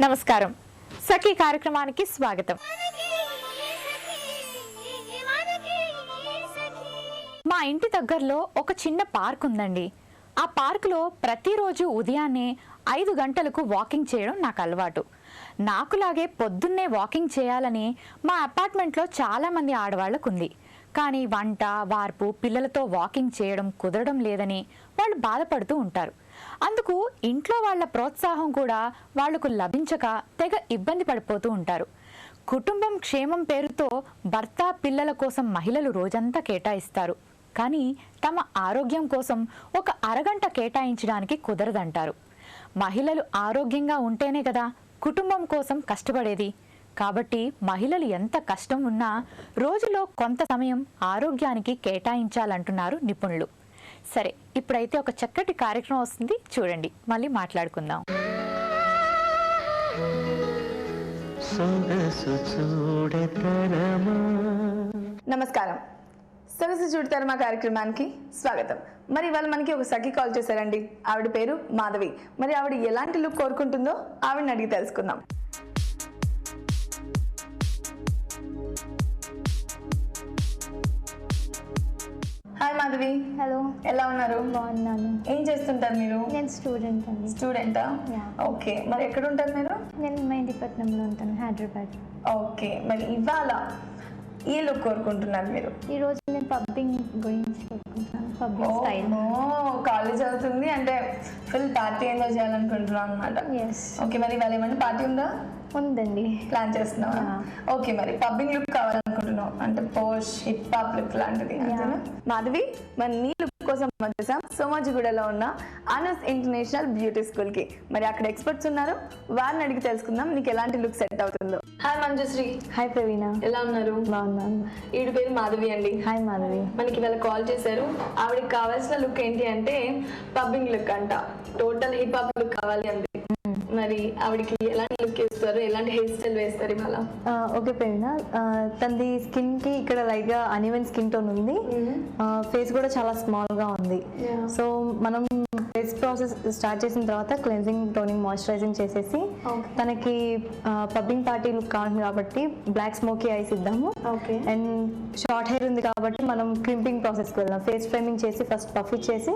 నమస్కారం. సఖీ కార్యక్రమానికి స్వాగతం. మా ఇంటి దగ్గరలో ఒక చిన్న పార్క్ ఉందండి. ఆ పార్కులో ప్రతిరోజు ఉదయాన్నే 5 గంటలకు వాకింగ్ చేయడం నాకు అలవాటు. నాకులాగే పొద్దున్నే వాకింగ్ చేయాలని మా అపార్ట్మెంట్లో చాలామంది ఆడవాళ్లకు ఉంది. కానీ వంట, వార్పు, పిల్లలతో వాకింగ్ చేయడం కుదరడం లేదని వాళ్ళు బాధపడుతూ ఉంటారు. అందుకు ఇంట్లో వాళ్ళ ప్రోత్సాహం కూడా వాళ్లకు లభించక తెగ ఇబ్బంది పడిపోతూ ఉంటారు. కుటుంబం క్షేమం పేరుతో భర్త, పిల్లల కోసం మహిళలు రోజంతా కేటాయిస్తారు. కానీ తమ ఆరోగ్యం కోసం ఒక అరగంట కేటాయించడానికి కుదరదంటారు. మహిళలు ఆరోగ్యంగా ఉంటేనే కదా కుటుంబం కోసం కష్టపడేది. కాబట్టి మహిళలు ఎంత కష్టం ఉన్నా రోజులో కొంత సమయం ఆరోగ్యానికి కేటాయించాలంటున్నారు నిపుణులు. సరే, ఇప్పుడైతే ఒక చక్కటి కార్యక్రమం వస్తుంది, చూడండి. మళ్ళీ మాట్లాడుకుందాం. నమస్కారం. సొగసు చూడతారమా కార్యక్రమానికి స్వాగతం. మరి ఇవాళ మనకి ఒక సఖి కాల్ చేశారండి. ఆవిడ పేరు మాధవి. మరి ఆవిడ ఎలాంటి లుక్ కోరుకుంటుందో ఆవిడని అడిగి తెలుసుకుందాం. హాయ్ మాధవి. హలో, ఎలా ఉన్నారు? బాగున్నాను. ఏం చేస్తుంటారు మీరు? నేను స్టూడెంట్ అండి. స్టూడెంటా? ఓకే. మరి ఎక్కడ ఉంటారు మీరు? నేను మెహందీపట్నంలో ఉంటాను, హైదరాబాద్. ఓకే. మరి ఇవాళ ఏ లుక్ కోరుకుంటున్నారు మీరు? ఈరోజు నేను పబ్బింగ్ గురించి చెప్పుకుంటున్నాను. Pubbing style. కాలేజ్ అవుతుంది అంటే ఫుల్ పార్టీ ఎంజాయ్ చేయాలనుకుంటున్నాం అనమాట. ఎస్. ఓకే. మరి ఇవాళ ఏమైనా పార్టీ ఉందా? ఉందండి. ప్లాన్ చేస్తున్నావా? ఓకే. మరి పబ్బింగ్ లుక్ కావాలనుకుంటున్నావు అంటే పోష్ హిప్ హాప్ లుక్ లాంటిది అంతేనా? మాధవి, మరి నీ లుక్ కోసం వచ్చేసాం సోమాజిగూడలో ఉన్న అనస్ ఇంటర్నేషనల్ బ్యూటీ స్కూల్ కి. మరి అక్కడ ఎక్స్పర్ట్స్ ఉన్నారు, వారిని అడిగి తెలుసుకుందాం నీకు ఎలాంటి లుక్ సెట్ అవుతుందో. హాయ్ మంజుశ్రీ. హాయ్ ప్రవీణ. ఎలా ఉన్నారు? బాగున్నాను. ఈవిడ పేరు మాధవి అండి. హాయ్ మాధవి. మనకి ఇవాళ కాల్ చేశారు. ఆవిడకి కావాల్సిన లుక్ ఏంటి అంటే పబ్బింగ్ లుక్ అంట. టోటల్ హిప్ హాప్ లుక్ కావాలి అంతే. మరి ఆవిడకి ఎలాంటి లుక్ వేస్తారు, ఎలాంటి హెయిర్ స్టైల్ వేస్తారు ఇవాళ? ఓకే ప్రవీణ, తనది స్కిన్ కి ఇక్కడ లైట్ గా అన్ఈవెన్ స్కిన్ టోన్ ఉంది. ఫేస్ కూడా చాలా స్మాల్ గా ఉంది. సో మనం ఫేస్ ప్రాసెస్ స్టార్ట్ చేసిన తర్వాత క్లెన్జింగ్, టోనింగ్, మాయిశ్చరైజింగ్ చేసేసి తనకి పబ్బింగ్ పార్టీ లుక్ కావాలి కాబట్టి బ్లాక్ స్మోకీ ఐస్ ఇద్దాము. అండ్ షార్ట్ హెయిర్ ఉంది కాబట్టి మనం క్రింపింగ్ ప్రాసెస్ కి వెళ్దాం. ఫేస్ ఫ్రేమింగ్ చేసి ఫస్ట్ పఫ్ ఇచ్చేసి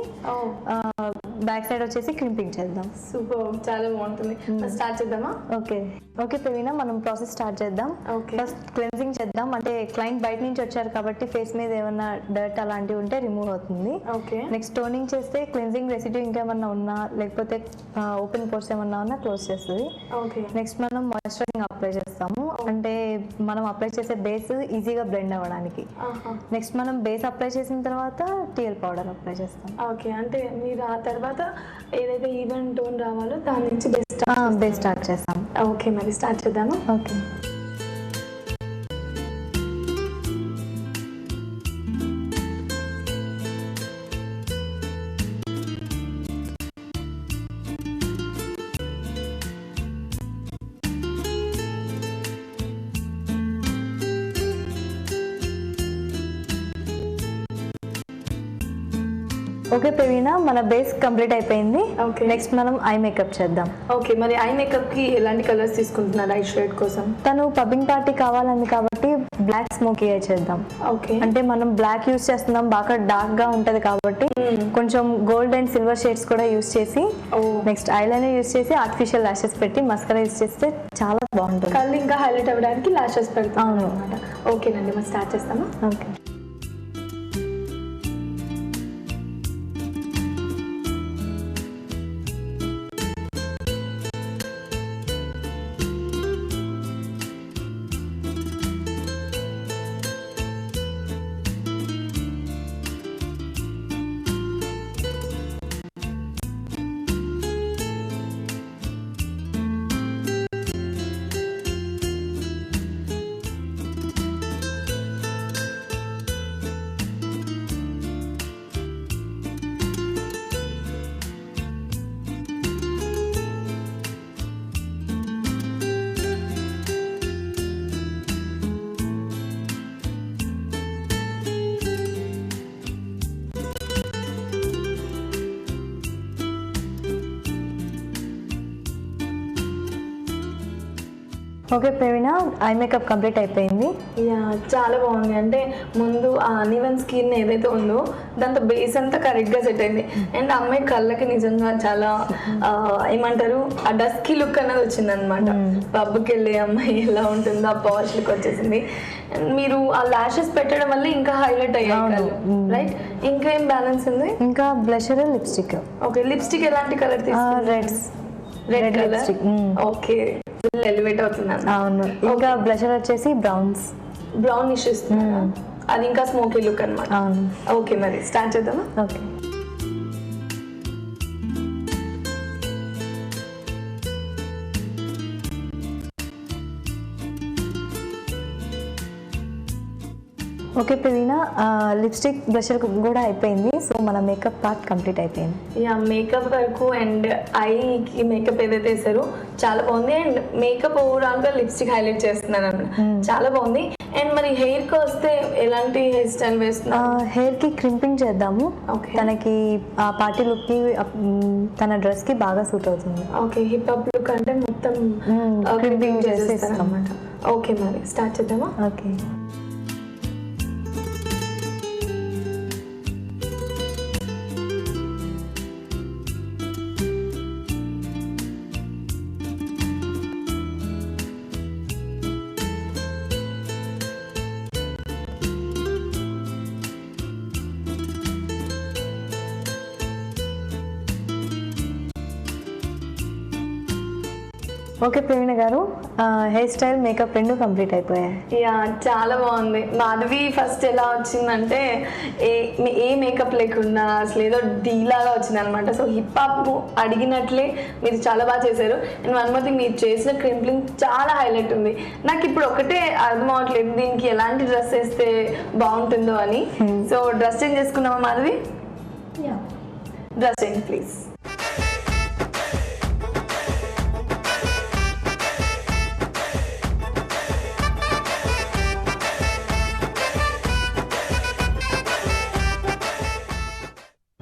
బ్యాక్ సైడ్ వచ్చేసి క్రింపింగ్ చేద్దాం. సూపర్, చాలా బాగుంటుంది. స్టార్ట్ చేద్దామా? ఓకే. ఓకే ప్రవీణ, మనం ప్రాసెస్ స్టార్ట్ చేద్దాం. ఫస్ట్ క్లెన్జింగ్ చేద్దాం. అంటే క్లయింట్ బయట నుంచి వచ్చారు కాబట్టి ఫేస్ మీద ఏమన్నా డర్ట్ అలాంటివి ఉంటే రిమూవ్ అవుతుంది. నెక్స్ట్ టోనింగ్ చేస్తే క్లెన్జింగ్ రెసిడ్యూ ఇంకేమన్నా ఉన్నా లేకపోతే ఓపెన్ పోర్స్ ఏమన్నా ఉన్నా క్లోజ్ చేస్తుంది. నెక్స్ట్ మనం మాయిశ్చరైజింగ్ అప్లై చేస్తాము. అంటే మనం అప్లై చేసే బేస్ ఈజీగా బ్లెండ్ అవ్వడానికి. నెక్స్ట్ మనం బేస్ అప్లై చేసిన తర్వాత టీఎల్ పౌడర్ అప్లై చేస్తాం. ఓకే. అంటే మీరు ఆ తర్వాత ఏదైతే ఈవెన్ టోన్ రావాలో దాని నుంచి బేస్ స్టార్ట్ చేస్తాం. ఓకే. మరి స్టార్ట్ చేద్దామా? ఓకే. ఓకే ప్రవీణ, మన బేస్ కంప్లీట్ అయిపోయింది. నెక్స్ట్ మనం ఐ మేకప్ చేద్దాం. ఓకే. మరి ఐ మేకప్ కి ఎలాంటి కలర్స్ తీసుకుంటున్నారు ఐ షేడ్ కోసం? తను పబ్బింగ్ పార్టీ కావాలంది కాబట్టి బ్లాక్ స్మోకీ ఐ చేద్దాం. ఓకే. అంటే మనం బ్లాక్ యూస్ చేస్తున్నాం, బాగా డార్క్ గా ఉంటది కాబట్టి కొంచెం గోల్డ్ అండ్ సిల్వర్ షేడ్స్ కూడా యూస్ చేసి నెక్స్ట్ ఐలైనర్ యూస్ చేసి ఆర్టిఫిషియల్ లాషెస్ పెట్టి మస్కరా యూస్ చేస్తే చాలా బాగుంటుంది. కళ్ళు ఇంకా హైలైట్ అవ్వడానికి లాషెస్ పెడతాం అనమాట. ఓకేనండి, మరి స్టార్ట్ చేస్తామా? ఓకే. ఓకే ప్రవీణ, ఐ మేకప్ కంప్లీట్ అయిపోయింది. యా, చాలా బాగుంది. అంటే ముందు ఆ అన్ఈవెన్ స్కిన్ ఏదైతే ఉందో దాంతో బేస్ అంతా కరెక్ట్గా సెట్ అయింది. అండ్ అమ్మాయి కళ్ళకి నిజంగా చాలా ఏమంటారు ఆ డస్కీ లుక్ అనేది వచ్చింది అనమాట. పబ్కి వెళ్ళే అమ్మాయి ఎలా ఉంటుందో ఆ పాష్ లుక్ వచ్చేసింది. మీరు ఆ లాషెస్ పెట్టడం వల్ల ఇంకా హైలైట్ అయ్యాయి, రైట్? ఇంకా ఏం బ్యాలెన్స్ ఉంది? ఇంకా బ్లషర్, లిప్స్టిక్. ఓకే, లిప్స్టిక్ ఎలాంటి కలర్ తీసుకున్నారు? Red colour. Lipstick. Okay, full elevate అవుతుంది. అవును. ఇంకా బ్లషర్ వచ్చేసి బ్రౌన్ ఇస్తుంది. అది ఇంకా స్మోకీ లుక్ అనమాట. అవును. ఓకే, మరి స్టార్ట్ చేద్దామా? ఓకే. ఓకే ప్రవీణ, లిప్స్టిక్ బ్లషర్ కూడా అయిపోయింది. సో మన మేకప్ పార్ట్ కంప్లీట్ అయిపోయింది. యా, మేకప్ వరకు అండ్ ఐకి మేకప్ ఏదైతే వేసారో చాలా బాగుంది. అండ్ మేకప్ ఓవరాల్ గా లిప్స్టిక్ హైలైట్ చేస్తున్నాను అన్నమాట. చాలా బాగుంది. అండ్ మరి హెయిర్ కి వస్తే ఎలాంటి హెయిర్ స్టైల్ వేస్తున్నా? హెయిర్ కి క్రింపింగ్ చేద్దాము. తనకి ఆ పార్టీ లుక్ కి తన డ్రెస్ కి బాగా సూట్ అవుతుంది. ఓకే, హిప్ హాప్ లుక్ అంటే మొత్తం క్రింపింగ్ చేసేస్తాను అన్నమాట. ఓకే, మరి స్టార్ట్ చేద్దామా? ఓకే. ఓకే ప్రవీణ గారు, హెయిర్ స్టైల్ మేకప్ రెండు కంప్లీట్ అయిపోయాయి. యా, చాలా బాగుంది. మాధవి ఫస్ట్ ఎలా వచ్చిందంటే ఏ మేకప్ లేకుండా అసలు ఏదో డీలాగా వచ్చింది అనమాట. సో హిప్ హాప్ అడిగినట్లే మీరు చాలా బాగా చేశారు. అండ్ వన్ మోర్ థింగ్, మీరు చేసిన క్రింప్లింగ్ చాలా హైలైట్ ఉంది. నాకు ఇప్పుడు ఒకటే అర్థం అవ్వట్లేదు దీనికి ఎలాంటి డ్రెస్ వేస్తే బాగుంటుందో అని. సో డ్రెస్ చేంజ్ చేసుకున్నామా Madhavi? Dress change please.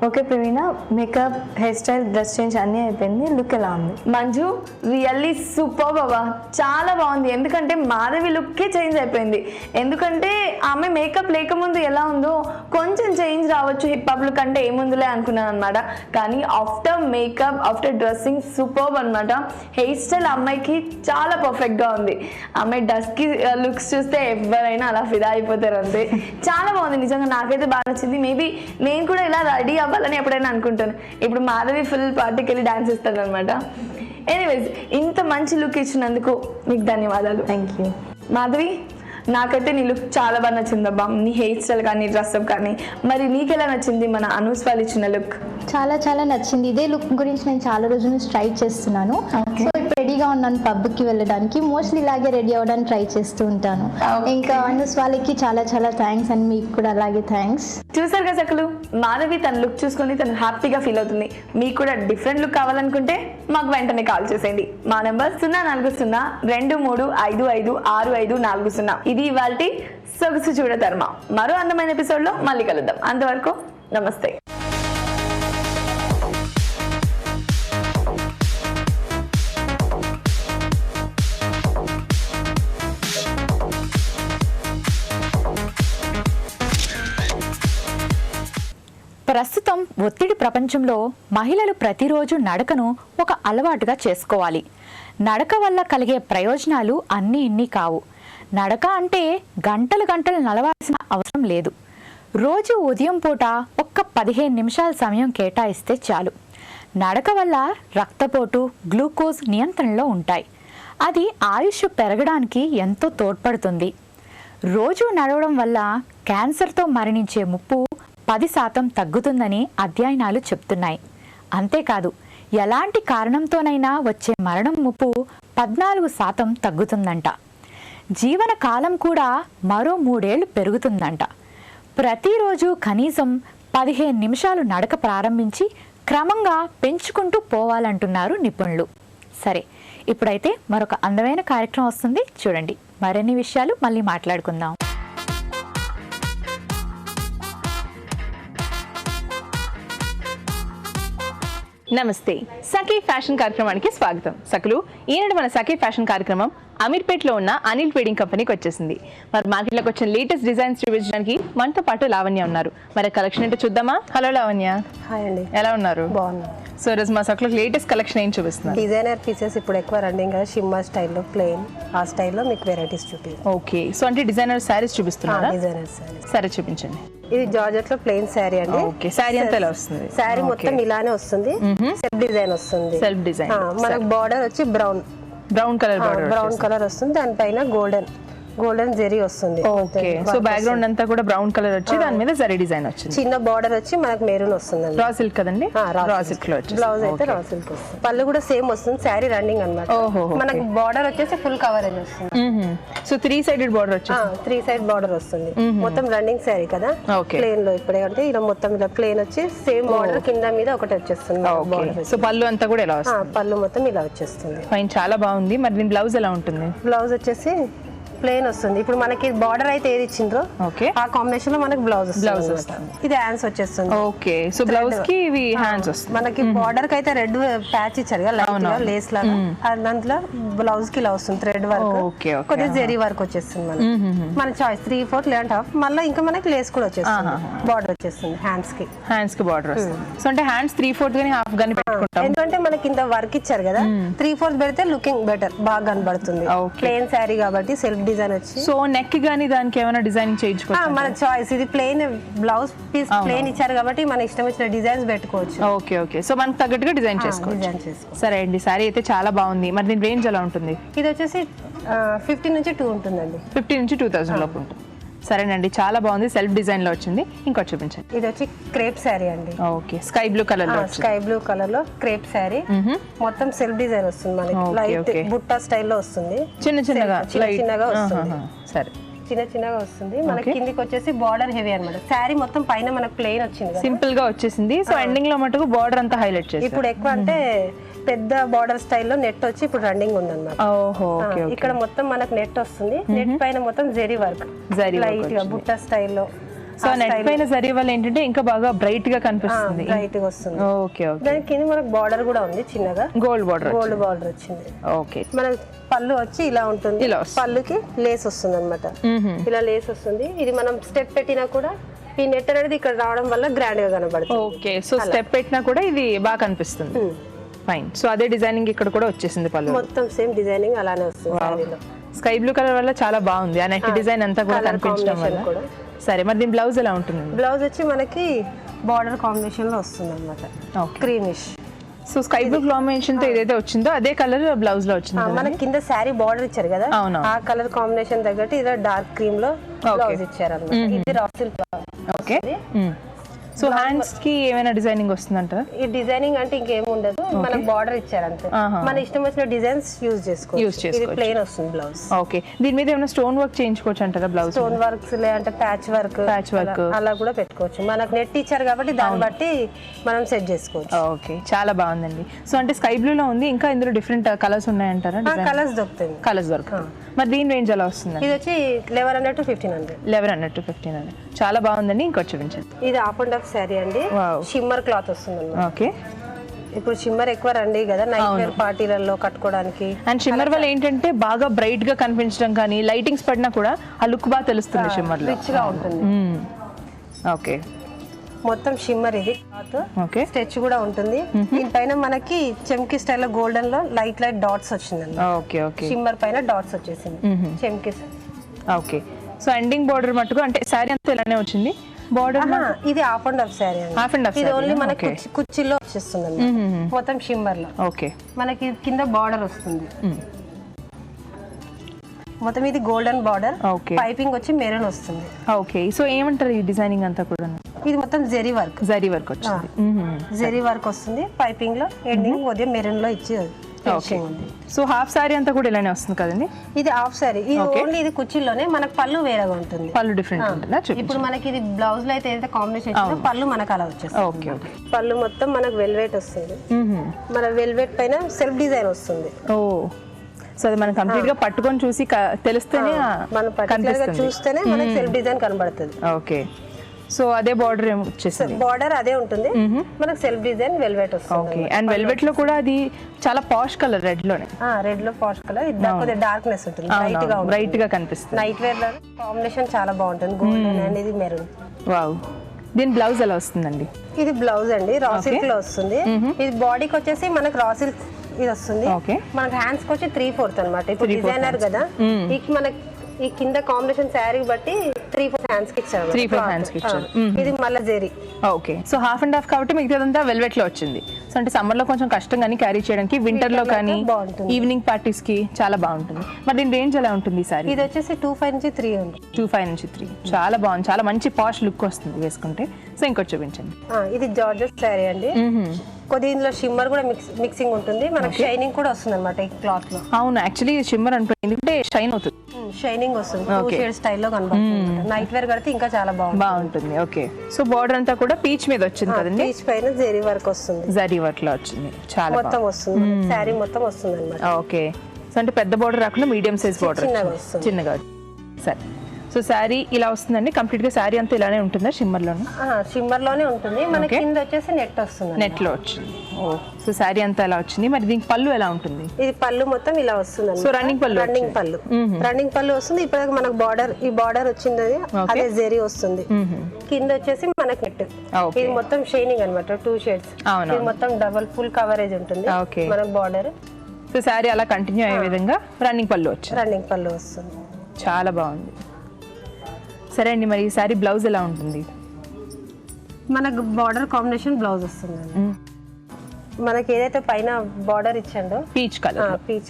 Okay Praveena, makeup, hair style, dress change అన్నీ అయిపోయింది. లుక్ ఎలా ఉంది? మంజు, రియల్లీ సూపర్ బాబా, చాలా బాగుంది. ఎందుకంటే మాధవి లుక్కే చేంజ్ అయిపోయింది. ఎందుకంటే ఆమె మేకప్ లేకముందు ఎలా ఉందో కొంచెం చేంజ్ రావచ్చు హిప్ హాప్ లుక్ అంటే ఏముందులే అనుకున్నాను అనమాట. కానీ after makeup, after dressing super అనమాట. హెయిర్ స్టైల్ అమ్మాయికి చాలా పర్ఫెక్ట్గా ఉంది. అమ్మాయి డస్కీ లుక్స్ చూస్తే ఎవరైనా అలా ఫిదా అయిపోతారు అంతే. చాలా బాగుంది నిజంగా, నాకైతే బాగా నచ్చింది. మేబీ నేను కూడా ఇలా రెడీ అవ్వాలని ఎప్పుడైనా అనుకుంటాను. ఇప్పుడు మాధవి ఫుల్ పార్టీకి వెళ్ళి డాన్స్ ఇస్తాను అనమాట. ఎనీవేస్, ఇంత మంచి లుక్ ఇచ్చినందుకు మీకు ధన్యవాదాలు. Thank you Madhavi. నాకైతే నీ లుక్ చాలా బాగా నచ్చిందబ్బా, నీ హెయిర్ స్టైల్ కానీ డ్రెస్అప్ కానీ. మరి నీకెలా నచ్చింది మన అనూస్ వాళ్ళు ఇచ్చిన లుక్? చాలా చాలా నచ్చింది. ఇదే లుక్ గురించి నేను చాలా రోజుల నుంచి ట్రై చేస్తున్నాను. సో ఇప్పుడు రెడీగా ఉన్నాను పబ్కి వెళ్ళడానికి. మోస్ట్లీ ఇలాగే రెడీ అవ్వడానికి ట్రై చేస్తూ ఉంటాను. ఇంకా అనూస్ వాళ్ళకి చాలా చాలా థ్యాంక్స్, అండ్ మీకు కూడా అలాగే థ్యాంక్స్. చూసారు కదా సకలు, మాధవి తన లుక్ చూసుకొని తను హ్యాపీగా ఫీల్ అవుతుంది. మీకు కూడా డిఫరెంట్ లుక్ కావాలనుకుంటే మాకు వెంటనే కాల్ చేసేయండి. మా నెంబర్ 0402355640. ఇది ఇవాల్టి సొగసు చూడధర్మ. మరో అందమైన ఎపిసోడ్లో మళ్ళీ కలుద్దాం. అంతవరకు నమస్తే. ప్రస్తుతం ఒత్తిడి ప్రపంచంలో మహిళలు ప్రతిరోజు నడకను ఒక అలవాటుగా చేసుకోవాలి. నడక వల్ల కలిగే ప్రయోజనాలు అన్నీ ఇన్ని కావు. నడక అంటే గంటలు గంటలు నడవాల్సిన అవసరం లేదు. రోజు ఉదయం పూట ఒక్క 15 నిమిషాల సమయం కేటాయిస్తే చాలు. నడక వల్ల రక్తపోటు, గ్లూకోజ్ నియంత్రణలో ఉంటాయి. అది ఆయుష్ పెరగడానికి ఎంతో తోడ్పడుతుంది. రోజు నడవడం వల్ల క్యాన్సర్తో మరణించే ముప్పు 10% తగ్గుతుందని అధ్యయనాలు చెప్తున్నాయి. అంతేకాదు, ఎలాంటి కారణంతోనైనా వచ్చే మరణం ముప్పు 14% తగ్గుతుందంట. జీవన కాలం కూడా మరో 3 ఏళ్లు పెరుగుతుందంట. ప్రతిరోజు కనీసం 15 నిమిషాలు నడక ప్రారంభించి క్రమంగా పెంచుకుంటూ పోవాలంటున్నారు నిపుణులు. సరే, ఇప్పుడైతే మరొక అందమైన కార్యక్రమం వస్తుంది, చూడండి. మరిన్ని విషయాలు మళ్ళీ మాట్లాడుకుందాం. నమస్తే, సఖీ ఫ్యాషన్ కార్యక్రమానికి స్వాగతం. సఖులు, ఈనాడు మన సఖీ ఫ్యాషన్ కార్యక్రమం అమీర్పేటలో ఉన్న అనిల్ ట్రేడింగ్ కంపెనీకి వచ్చేసింది. మరి మార్కెట్లోకి వచ్చిన లేటెస్ట్ డిజైన్స్ చూపించడానికి మనతో పాటు లావణ్య ఉన్నారు. మరి కలెక్షన్ ఏంటో చూద్దామా? హలో లావణ్య. హాయ్ అండి. ఎలా ఉన్నారు? బాగున్నాను. సో ఈరోజు మా షాప్లో లేటెస్ట్ కలెక్షన్ ఏం చూపిస్తున్నారు? డిజైనర్ పీసెస్ ఇప్పుడు ఎక్కువ రన్నింగ్ కదా, షిమ్మర్ స్టైల్లో, ప్లెయిన్ ఆ స్టైల్లో మీకు వెరైటీస్ చూపిస్తాను. ఓకే, సో అంటే డిజైనర్ శారీస్ చూపిస్తున్నారా? డిజైనర్ శారీ. సరే చూపించండి. ఇది జార్జెట్ లో ప్లెయిన్ శారీ అండి. ఓకే, శారీ అంతా ఎలా వస్తుంది? శారీ మొత్తం ఇలానే వస్తుంది, సెల్ఫ్ డిజైన్ వస్తుంది. Self design. మనకు బార్డర్ వచ్చి brown colour border, brown colour వస్తుంది. దానిపైన గోల్డెన్ జెరీ వస్తుంది. ఓకే, సో బ్యాక్గ్రౌండ్ అంతా కూడా బ్రౌన్ కలర్ వచ్చి దాని మీద జరీ డిజైన్ వచ్చింది. చిన్న బార్డర్ వచ్చి మనకు మెరూన్ వస్తుంది. రా సిల్క్ కదండి? రా సిల్క్ లో వచ్చి బ్లౌజ్ అయితే రా సిల్క్ వస్తుంది. పళ్ళు కూడా సేమ్ వస్తుంది. శారీ రన్నింగ్ అన్నమాట. మనకు బార్డర్ వచ్చేసి ఫుల్ కవరేజ్ వస్తుంది. సో 3 సైడెడ్ బార్డర్ వచ్చి 3 సైడ్ బార్డర్ వస్తుంది. మొత్తం రన్నింగ్ శారీ కదా, ప్లేన్ లో ఇప్పుడే అంటే ఇలా మొత్తం ఇలా ప్లేన్ వచ్చి సేమ్ బార్డర్ కింద మీద ఒకటి వచ్చేస్తుంది. సో పళ్ళు అంతా కూడా ఎలా వస్తుంది? పళ్ళు మొత్తం ఇలా వచ్చేస్తుంది. ఫైన్, చాలా బాగుంది. మరి దీని బ్లౌజ్ ఎలా ఉంటుంది? బ్లౌజ్ వచ్చేసి ప్లేన్ వస్తుంది. ఇప్పుడు మనకి బార్డర్ అయితే ఏది ఇచ్చిండ్రో ఆ కాంబినేషన్ లో మనకి బ్లౌజ్ వస్తుంది. ఇది హ్యాండ్స్ వచ్చేస్తుంది. ఓకే, సో బ్లౌజ్ కి ఇవి హ్యాండ్స్ వస్తుంది. మనకి బార్డర్ కి అయితే రెడ్ ప్యాచ్ ఇచ్చారు కదా, లైట్ గా లేస్ లాగా. దాంట్లో బ్లౌజ్ కి ఇలా వస్తుంది థ్రెడ్ వర్క్, కొద్దిగా జెరీ వర్క్ వచ్చేస్తుంది. మన చాయిస్ 3/4 11/2. మళ్ళీ ఇంకా మనకి లేస్ కూడా వచ్చేస్తుంది. బార్డర్ వచ్చేస్తుంది హ్యాండ్స్ కి బార్డర్ వస్తుంది. సో అంటే హ్యాండ్స్ 3/4 గాని హాఫ్ గాని పెట్టుకుంటాం. ఎందుకంటే మనకి ఇంత వర్క్ ఇచ్చారు కదా, 3/4 పెడితే లుకింగ్ బెటర్, బాగా కనబడుతుంది. ప్లేన్ శారీ కాబట్టి సెల్ఫ్ డిజైన్ వచ్చి. సో నెక్ గానీ దానికి ఏమైనా డిజైనింగ్ చేయించుకోవచ్చు? మన చాయిస్. ఇది ప్లేన్ బ్లౌజ్ పీస్ ప్లేన్ ఇచ్చారు కాబట్టి మన ఇష్టం వచ్చిన డిజైన్స్ పెట్టుకోవచ్చు. ఓకే, సో మనకు తగ్గట్టుగా డిజైన్ చేసుకోవచ్చు. సరే అండి, సారీ అయితే చాలా బాగుంది. మరి దీని రేంజ్ ఎలా ఉంటుంది? ఇది వచ్చేసి 15 నుంచి 2 ఉంటుందండి. 15 నుంచి 2000 లోపు ఉంటుంది. సరేనండి, చాలా బాగుంది. సెల్ఫ్ డిజైన్ లో వచ్చింది. ఇంకోటి చూపించండి. ఇది వచ్చి క్రేప్ శారీ అండి. ఓకే, స్కై బ్లూ కలర్ లో. స్కై బ్లూ కలర్ లో క్రేప్ శారీ, మొత్తం సెల్ఫ్ డిజైన్ వస్తుంది. మనకి లైట్ బుట్టా స్టైల్లో వస్తుంది. చిన్నగా వస్తుంది. సరే, చిన్నగా వస్తుంది. మనకి కిందికి వచ్చేసి బార్డర్ హెవీ అన్నమాట. శారీ మొత్తం పైన మనకు ప్లెయిన్ వచ్చింది, సింపుల్ గా వచ్చేసింది. సో ఎండింగ్ లో మటుకు బార్డర్ అంతా హైలైట్ చేసి ఇప్పుడు ఎక్కువ అంటే పెద్ద బార్డర్ స్టైల్లో నెట్ వచ్చి ఇప్పుడు రన్నింగ్ ఉంది అన్నమాట. ఇక్కడ మొత్తం మనకు నెట్ వస్తుంది. నెట్ పైన మొత్తం జెరీ వర్క్, లైట్ గా బుట్ట స్టైల్లో. సో నెట్ పైన జరీ వల్ల ఏంటంటే ఇంకా బాగా బ్రైట్ గా కనిపిస్తుంది. బ్రైట్ గా వస్తుంది. ఓకే, దాని కింద మనకు బార్డర్ కూడా ఉంది చిన్నగా, గోల్డ్ బార్డర్ వచ్చింది. ఓకే, మన పళ్ళు వచ్చి ఇలా ఉంటుంది. పళ్ళుకి లేస్ వస్తుంది అన్నమాట. ఇలా లేస్ వస్తుంది. ఇది మనం స్టెప్ పెట్టినా కూడా ఈ నెట్ అనేది ఇక్కడ రావడం వల్ల గ్రాండ్ గా కనబడుతుంది. ఓకే, సో స్టెప్ పెట్టినా కూడా ఇది బాగా కనిపిస్తుంది. ఫైన్, సో అదే డిజైనింగ్ ఇక్కడ కూడా వచ్చేసింది. పళ్ళు మొత్తం సేమ్ డిజైనింగ్ అలానే వస్తుంది. స్కై బ్లూ కలర్ వల్ల చాలా బాగుంది. ఆ నెట్ డిజైన్ అంతా కూడా కనిపించడం వల్ల. సరే, మరి దీని బ్లౌజ్ ఎలా ఉంటుంది? బ్లౌజ్ వచ్చి మనకి బార్డర్ కాంబినేషన్ లో వస్తుంది అన్నమాట, creamish. So sky blue combination తో ఏదైతే వచ్చిందో అదే కలర్ బ్లౌజ్ లో వచ్చింది. మనకి కింద శారీ బార్డర్ ఇచ్చారు కదా, ఆ కలర్ కాంబినేషన్ తగ్గట్టు ఇలా డార్క్ క్రీమ్ లో బ్లౌజ్ ఇచ్చారు అన్నమాట. ఇది raw silk. Okay, so hands కి ఏమైనా డిజైనింగ్ వస్తుందంటారా? ఈ డిజైనింగ్ అంటే ఇంకేం ఉండదు, మనకు బార్డర్ ఇచ్చారు అంతే. మన ఇష్టం వచ్చిన డిజైన్స్ యూజ్ చేసుకోవచ్చు. ఇది ప్లెయిన్ వస్తుంది బ్లౌజ్. ఓకే, దీని మీద ఏమైనా స్టోన్ వర్క్ చేయించుకోవచ్చు అంటారా? బ్లౌజ్ స్టోన్ వర్క్స్ లేదంటే ప్యాచ్ వర్క్ అలా కూడా పెట్టుకోవచ్చు. మనకు నెట్ ఇచ్చారు కాబట్టి దాన్ని బట్టి మనం సెట్ చేసుకోవచ్చు. ఓకే, చాలా బాగుందండి. సో అంటే స్కై బ్లూ లో ఉంది, ఇంకా ఇందులో డిఫరెంట్ కలర్స్ ఉన్నాయంటారా? కలర్స్ దొరుకుతాయి. కలర్స్ దొరుకుతాయి. మరి దీని రేంజ్ ఎలా వస్తుంది? ఇది వచ్చి 1100 to 1500. 1100 to 1500. చాలా బాగుందండి. ఇంకోటి చూపించండి. ఇది హాఫ్ అండ్ హాఫ్ శారీ అండి, షిమ్మర్ క్లాత్ వస్తుంది. ఓకే, ఇప్పుడు షిమ్మర్ ఎక్కువ రండి కదా నైట్ వేర్ పార్టీలలో కట్టుకోవడానికి. అండ్ షిమ్మర్ వల్ల ఏంటంటే బాగా బ్రైట్ గా కనిపించడం కానీ లైటింగ్స్ పడినా కూడా ఆ లుక్ బాగా తెలుస్తుంది. షిమ్మర్ రిచ్ గా ఉంటుంది. ఓకే, మొత్తం షిమ్మర్ ఇది క్లాత్, స్టెచ్ కూడా ఉంటుంది. దీనిపైన మనకి చెమ్కి స్టైల్ గోల్డెన్ లో లైట్ డాట్స్ వచ్చిందండి. షిమ్మర్ పైన డాట్స్ వచ్చేసింది చెమ్కి. ఓకే, సో ఎండింగ్ బార్డర్ మట్టుకు అంటే శారీ అంతా ఇలానే వచ్చింది. బార్డర్ ఇది హాఫ్ అండ్ హాఫ్ శారీ అండి. హాఫ్ అండ్ హాఫ్ ఇది ఓన్లీ మనకి కుర్చీలో వచ్చేస్తుంది మొత్తం షిమ్మర్ లో. ఓకే, మనకి కింద బార్డర్ వస్తుంది మొత్తం. ఇది గోల్డెన్ బార్డర్, పైపింగ్ వచ్చి మెరూన్ వస్తుంది. ఓకే, సో ఏమంటారు ఈ డిజైనింగ్ అంతా కూడా? ఇది మొత్తం జెరీ వర్క్ వచ్చింది. జెరీ వర్క్ వస్తుంది పైపింగ్ లో. ఎండింగ్ కొద్దిగా మెరూన్ లో ఇచ్చి సో హాఫ్ సారీ అంతా కూడా ఇలానే వస్తుంది కదండి? ఇది హాఫ్ సారీ. ఇది ఓన్లీ ఇది కుర్చీలోనే మనకు పళ్ళు వేరేగా ఉంటుంది. పళ్ళు డిఫరెంట్ ఉంటుందా? ఇప్పుడు మనకి ఇది బ్లౌజ్ లో అయితే ఏదైతే కాంబినేషన్ ఇచ్చిందో పళ్ళు మనకు అలా వచ్చేస్తుంది. ఓకే, పళ్ళు మొత్తం మనకు వెల్వెట్ వస్తుంది. మన వెల్వెట్ పైన సెల్ఫ్ డిజైన్ వస్తుంది. సో అది మనం కంప్లీట్ గా పట్టుకొని చూసి తెలిస్తేనే మనం చూస్తేనే మనకి సెల్ఫ్ డిజైన్ కనబడుతుంది. ఓకే, సో అదే బార్డర్ ఏమో వచ్చేసింది. బార్డర్ అదే ఉంటుంది, మనకు సెల్ఫ్ డిజైన్ వెల్వెట్ వస్తుంది. ఓకే, అండ్ వెల్వెట్ లో కూడా అది చాలా పాష్ కలర్, రెడ్ లోనే. రెడ్ లో పాష్ కలర్, ఇది కొద్దిగా డార్క్నెస్ ఉంటుంది, బ్రైట్ గా కనిపిస్తుంది. నైట్ వేర్ లో కాంబినేషన్ చాలా బాగుంటుంది, గోల్డెన్ అండ్ ఇది మెరూన్. వావ్. దీని బ్లౌజ్ ఎలా వస్తుందండి? ఇది బ్లౌజ్ అండి, రా సిల్క్ లో వస్తుంది. ఇది బాడీకి వచ్చేసి మనకు రా సిల్క్ ఇది వస్తుంది. మనకి హ్యాండ్స్ కి వచ్చి 3/4 అనమాట. ఇప్పుడు డిజైనర్ కదా, మనకి ఈ కింద కాంబినేషన్ శారీ బట్టి 3/4 హ్యాండ్స్ కి ఇచ్చారు. 3/4 హ్యాండ్స్ కి ఇచ్చారు. ఇది మళ్ళీ జెరీ. Okay, so half and half కాబట్టి మిగతాదంతా వెల్వెట్ లో వచ్చింది. సో అంటే సమ్మర్ లో కొంచెం కష్టం కానీ క్యారీ చేయడానికి, వింటర్ లో కానీ ఈవినింగ్ పార్టీస్ కి చాలా బాగుంటుంది. మరి దీని రేంజ్ ఎలా ఉంటుంది సారీ? ఇది వచ్చేసి 2.5 నుంచి 3 ఉంది. 2.5 నుంచి 3 చాలా బాగుంది, చాలా మంచి పాష్ లుక్ వస్తుంది వేసుకుంటే. సో ఇంకోటి చూపించండి. ఇది జార్జెట్ శారీ అండి, కొద్దిగా ఇందులో షిమ్మర్ కూడా మిక్సింగ్ ఉంటుంది, మనకి షైనింగ్ కూడా వస్తుంది అనమాట ఈ క్లాత్ లో. అవును, యాక్చువల్లీ షిమ్మర్ అంటే ఎందుకంటే షైన్ అవుతుంది, షైనింగ్ వస్తుంది, 2 షేడ్ స్టైల్లో కనబడుతుంది. నైట్ వేర్ కడితే ఇంకా చాలా బాగుంటుంది. ఓకే, సో బార్డర్ అంతా కూడా పీచ్ మీద వచ్చింది కదండి, పీచ్ పైన జరీ వర్క్ వస్తుంది, జరీ వర్క్ లో వచ్చింది, చాలా మొత్తం వస్తుంది, శారీ మొత్తం వస్తుంది అనమాట. ఓకే, సో అంటే పెద్ద బార్డర్ రాకుండా మీడియం సైజ్ బార్డర్ చిన్నగా. సరే, సో శారీ ఇలా వస్తుందండి. కంప్లీట్ గా శారీ అంతా ఇలానే ఉంటుందా? షిమ్మర్ లోనే? షిమ్మర్ లోనే ఉంటుంది, మనకి కింద వచ్చేసి నెట్ వస్తుంది, నెట్ లో వచ్చింది. ఓ, సో శారీ అంతా ఎలా వచ్చింది. మరి దీనికి పళ్ళు ఎలా ఉంటుంది? ఇది పళ్ళు మొత్తం ఇలా వస్తుంది, సో రన్నింగ్ పళ్ళు రన్నింగ్ పళ్ళు వస్తుంది. ఇప్పుడు మనకు బార్డర్, ఈ బార్డర్ వచ్చింది అదే జరీ వస్తుంది, కింద వచ్చేసి మనకి నెట్. ఇది మొత్తం షైనింగ్ అనమాట, 2 షేడ్స్. ఇది మొత్తం డబుల్ ఫుల్ కవరేజ్ ఉంటుంది మనకు బార్డర్. సో శారీ అలా కంటిన్యూ అయ్యే విధంగా రన్నింగ్ పళ్ళు వచ్చింది, రన్నింగ్ పళ్ళు వస్తుంది, చాలా బాగుంది. సరే అండి, మరి ఈ సారీ బ్లౌజ్ ఎలా ఉంటుంది? మనకు బార్డర్ కాంబినేషన్ బ్లౌజ్ వస్తుంది. మనకి ఏదైతే పైన బార్డర్ ఇచ్చాడో పీచ్